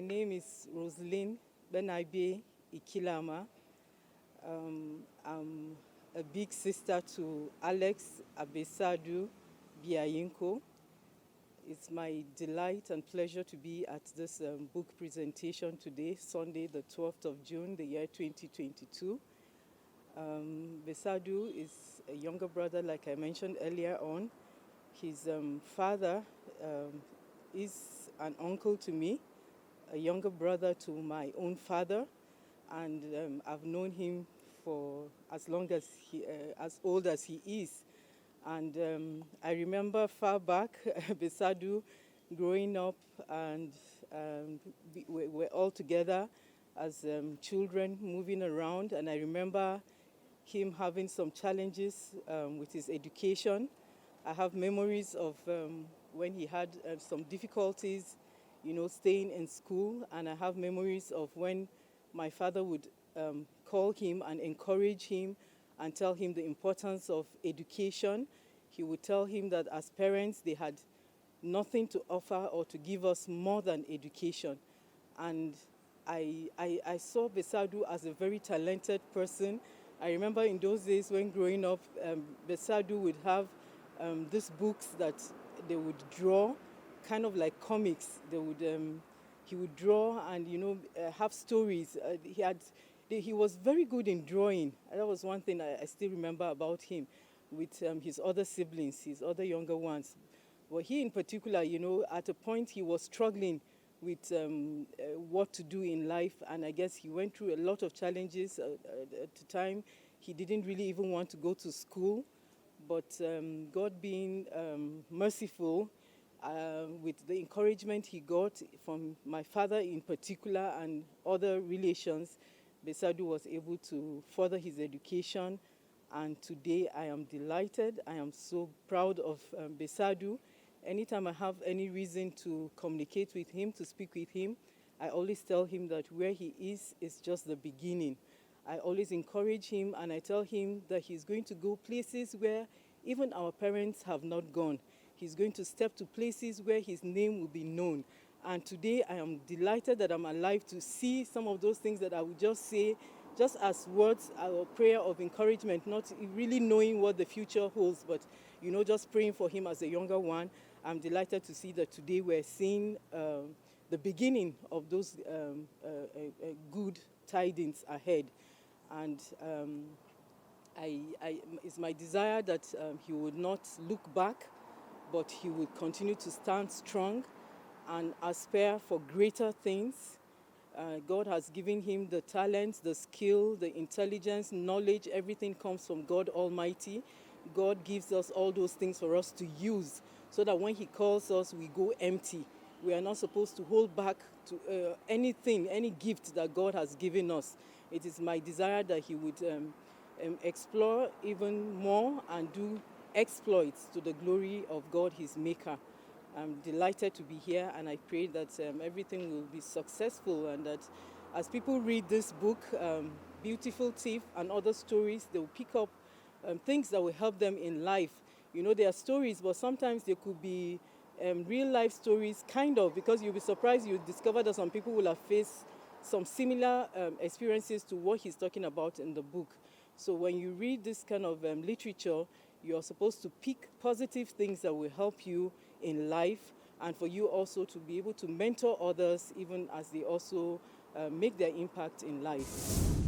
My name is Roseline Byanyiko-Ikilama. I'm a big sister to Alex Abesadu Byanyiko. It's my delight and pleasure to be at this book presentation today, Sunday, the 12th of June, the year 2022. Besadu is a younger brother, like I mentioned earlier on. His father is an uncle to me, a younger brother to my own father, and I've known him for as long as as old as he is. And I remember far back, Besadu growing up, and we're all together as children moving around, and I remember him having some challenges with his education. I have memories of when he had some difficulties, staying in school, and I have memories of when my father would call him and encourage him and tell him the importance of education. He would tell him that as parents, they had nothing to offer or to give us more than education. And I saw Besadu as a very talented person. I remember in those days when growing up, Besadu would have these books that they would draw, kind of like comics. He would draw and have stories. He was very good in drawing. That was one thing I still remember about him, with his other siblings, his other younger ones. But he in particular, at a point he was struggling with what to do in life, and I guess he went through a lot of challenges at the time. He didn't really even want to go to school, but God being merciful, with the encouragement he got from my father in particular and other relations, Besadu was able to further his education, and today I am delighted. I am so proud of Besadu. Anytime I have any reason to communicate with him, to speak with him, I always tell him that where he is just the beginning. I always encourage him, and I tell him that he's going to go places where even our parents have not gone. He's going to step to places where his name will be known. And today I am delighted that I'm alive to see some of those things that I would just say, just as words or prayer of encouragement, not really knowing what the future holds, but just praying for him as a younger one. I'm delighted to see that today we're seeing the beginning of those good tidings ahead. And it's my desire that he would not look back, but he would continue to stand strong and aspire for greater things. God has given him the talent, the skill, the intelligence, knowledge. Everything comes from God Almighty. God gives us all those things for us to use, so that when he calls us, we go empty. We are not supposed to hold back to anything, any gift that God has given us. It is my desire that he would explore even more and do exploits to the glory of God, his maker. I'm delighted to be here, and I pray that everything will be successful, and that as people read this book, Beautiful Thief and other stories, they will pick up things that will help them in life. There are stories, but sometimes they could be real life stories, kind of, because you'll be surprised you discover that some people will have faced some similar experiences to what he's talking about in the book. So when you read this kind of literature, you're supposed to pick positive things that will help you in life, and for you also to be able to mentor others even as they also make their impact in life.